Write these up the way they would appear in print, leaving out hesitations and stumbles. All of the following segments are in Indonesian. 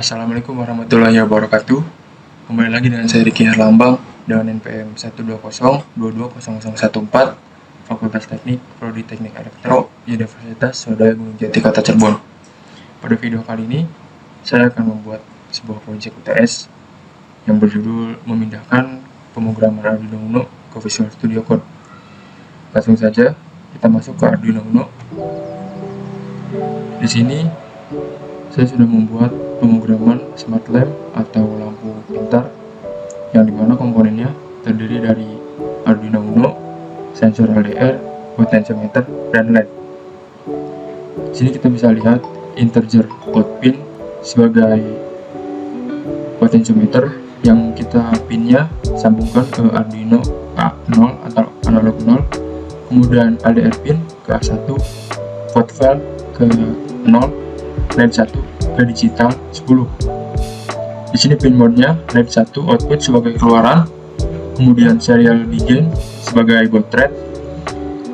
Assalamualaikum warahmatullahi wabarakatuh. Kembali lagi dengan saya Riki Herlambang dengan NPM 120220014 Fakultas Teknik Prodi Teknik Elektro Universitas Swadaya Gunung Jati Kota Cirebon. Pada video kali ini saya akan membuat sebuah proyek UTS yang berjudul memindahkan pemrograman Arduino Uno ke Visual Studio Code. Langsung saja kita masuk ke Arduino Uno. Di sini saya sudah membuat pemrograman smart lamp atau lampu pintar yang dimana komponennya terdiri dari Arduino Uno, sensor LDR, potentiometer, dan LED. Di sini kita bisa lihat integer out pin sebagai potentiometer yang kita pinnya sambungkan ke Arduino A0 atau analog 0, kemudian LDR pin ke A1, port valve ke 0, LED 1 ke digital 10. Di sini pin mode-nya LED 1 output sebagai keluaran, kemudian serial begin sebagai baud rate.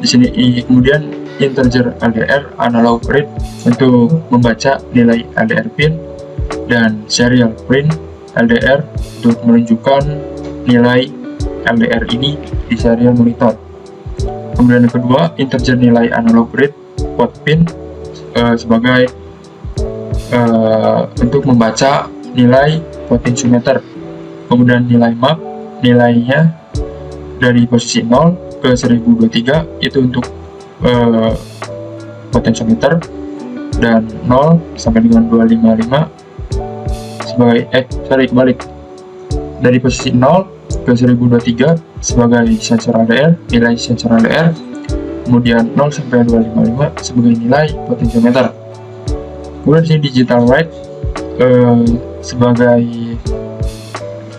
Di sini kemudian integer LDR analog read untuk membaca nilai LDR pin, dan serial print LDR untuk menunjukkan nilai LDR ini di serial monitor. Kemudian yang kedua, integer nilai analog read port pin sebagai untuk membaca nilai potentiometer. Kemudian nilai map, nilainya dari posisi 0 ke 1023 itu untuk potentiometer, dan 0 sampai dengan 255 sebagai kebalik, dari posisi 0 ke 1023 sebagai sensor LDR, nilai sensor LDR, kemudian 0 sampai 255 sebagai nilai potentiometer. Kemudian di sini digital write sebagai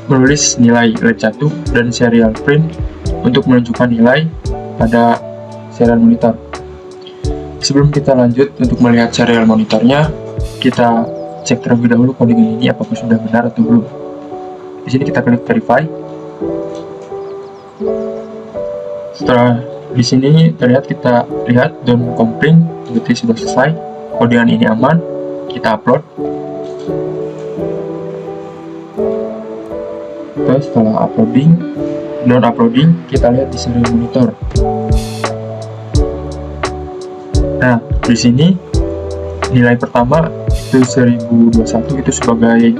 menulis nilai LED 1, dan serial print untuk menunjukkan nilai pada serial monitor. Sebelum kita lanjut untuk melihat serial monitornya, kita cek terlebih dahulu codingan ini apakah sudah benar atau belum. Di sini kita klik verify. Setelah di sini terlihat, kita lihat don't compring berarti sudah selesai, codingan ini aman. Kita upload. Terus setelah downloading, kita lihat di serial monitor. Nah, di sini nilai pertama itu 1021 itu sebagai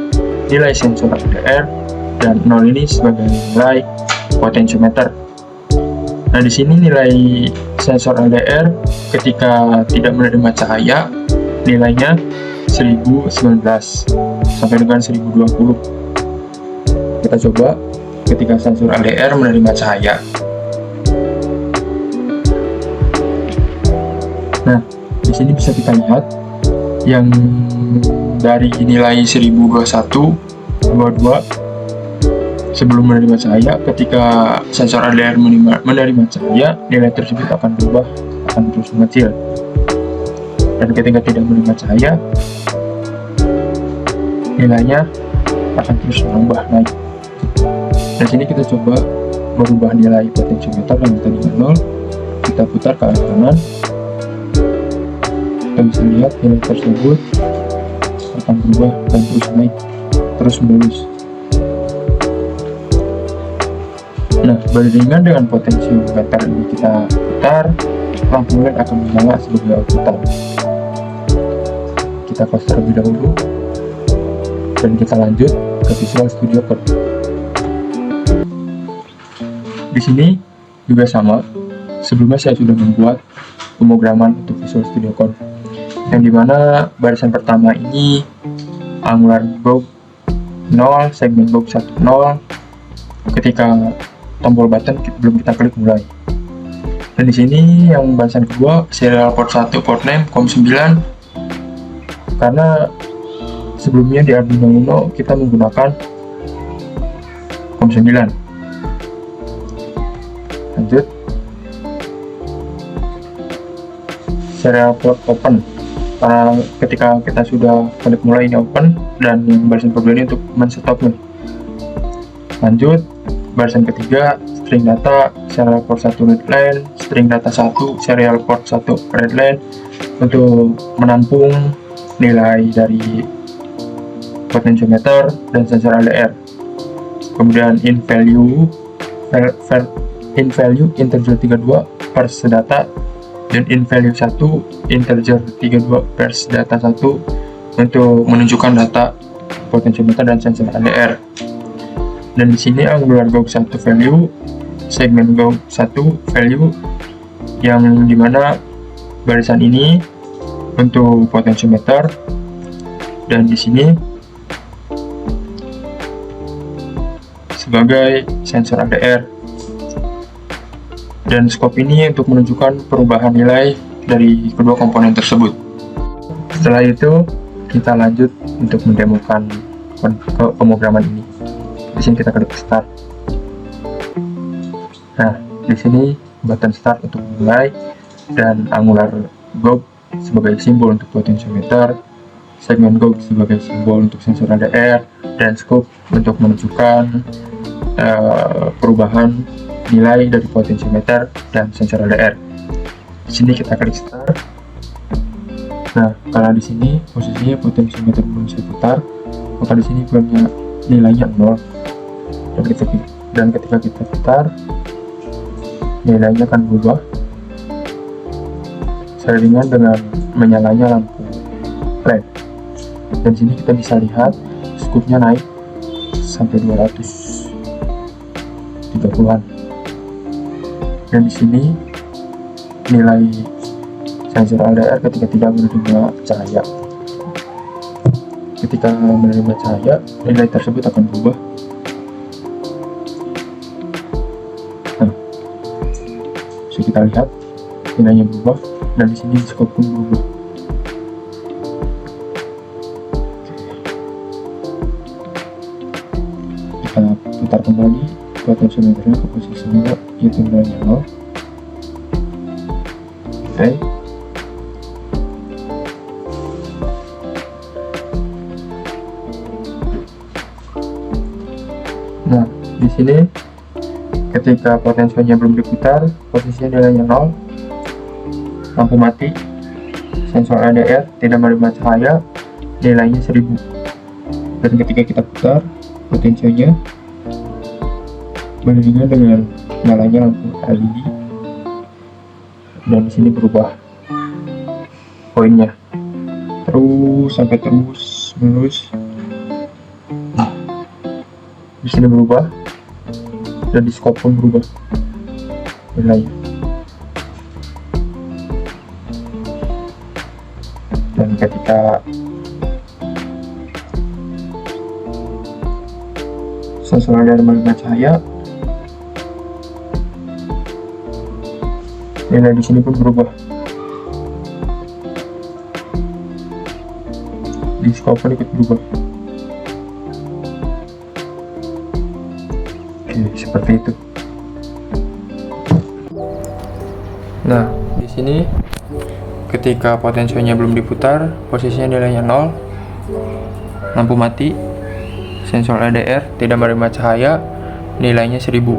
nilai sensor LDR, dan 0 ini sebagai nilai potentiometer. Nah, di sini nilai sensor LDR ketika tidak menerima cahaya nilainya 1019 sampai dengan 1020. Kita coba ketika sensor LDR menerima cahaya. Nah, di sini bisa kita lihat yang dari nilai 1021, 22 sebelum menerima cahaya, ketika sensor LDR menerima cahaya, nilai tersebut akan berubah, akan terus mengecil. Dan ketika tidak menerima cahaya, nilainya akan terus berubah naik. Di sini kita coba merubah nilai potentiometer yang tadinya 0, kita putar ke arah kanan. Kita bisa lihat nilai tersebut akan berubah dan terus naik, terus menerus. Nah, beriringan dengan potentiometer ini kita putar, lampu LED akan menyala sebagai outputan. Kita close terlebih dahulu, dan kita lanjut ke Visual Studio Code. Di sini juga sama, sebelumnya saya sudah membuat pemrograman untuk Visual Studio Code, yang dimana barisan pertama ini angular box 0, segmen box 10, ketika tombol button belum kita klik mulai. Dan di sini yang barisan kedua serial port 1, port name, COM 9, karena sebelumnya di Arduino Uno kita menggunakan COM 9. Lanjut, serial port open, karena ketika kita sudah klik mulai ini open, dan yang barisan kedua ini untuk men-stopnya. Lanjut, barisan ketiga string data serial port 1 read line, string data 1 serial port 1 read line untuk menampung nilai dari potentiometer, dan sensor LDR. Kemudian in value integer 32 pers data, dan in value 1 integer 32 pers data 1 untuk menunjukkan data potentiometer dan sensor LDR. Dan di sini angular gaug 1 value, segmen gaug 1 value, yang dimana barisan ini untuk potentiometer, dan di sini sebagai sensor LDR. Dan scope ini untuk menunjukkan perubahan nilai dari kedua komponen tersebut. Setelah itu kita lanjut untuk mendemokan pemrograman ini. Di sini kita klik start. Nah, di sini button start untuk mulai, dan angular gaug sebagai simbol untuk potentiometer, segmen gaug sebagai simbol untuk sensor LDR, dan scope untuk menunjukkan perubahan nilai dari potentiometer dan sensor LDR. Di sini kita klik start. Nah, karena di sini posisinya potentiometer belum saya putar, maka di sini punya nilainya 0. Dan ketika kita putar, nilainya akan berubah seiringan dengan menyalanya lampu LED. Dan sini kita bisa lihat scope-nya naik sampai 230-an. Dan di sini nilai sensor LDR ketika tidak menerima cahaya. Ketika menerima cahaya, nilai tersebut akan berubah. Nah, bisa kita lihat nilainya berubah, dan di sini scope pun berubah. Kita putar kembali potentiometernya ke posisi 0, yaitu nilainya 0. Oke. Nah, di sini ketika potensionya belum diputar, posisinya nilainya 0, lampu mati, sensor LDR tidak menerima cahaya, nilainya 1000. Dan ketika kita putar, potensionya beriringan dengan nyalanya lampu LED, dan di sini berubah poinnya terus sampai terus menerus. Di sini berubah, dan di scope pun berubah nilainya. Dan ketika sensor LDR menerima cahaya, nilai di sini pun berubah. Di scope pun ikut berubah. Oke, seperti itu. Nah, di sini ketika potensionya belum diputar, posisinya nilainya 0, lampu mati, sensor LDR tidak menerima cahaya, nilainya 1000.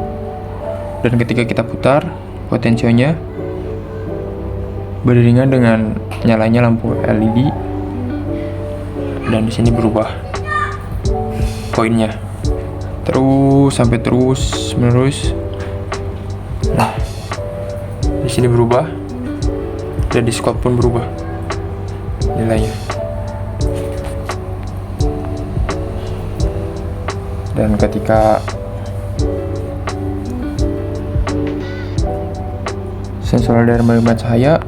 Dan ketika kita putar, potensionya beriringan dengan nyalanya lampu LED, dan di sini berubah poinnya terus sampai terus menerus. Nah, di sini berubah, dan di scope pun berubah nilainya. Dan ketika sensor LDR menerima cahaya,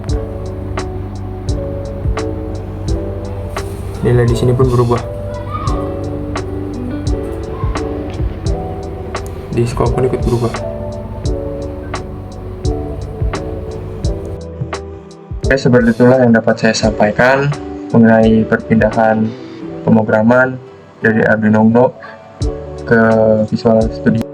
nilai di sini pun berubah. Di scope pun ikut berubah. Oke, seperti itulah yang dapat saya sampaikan mengenai perpindahan pemrograman dari Arduino Uno ke Visual Studio.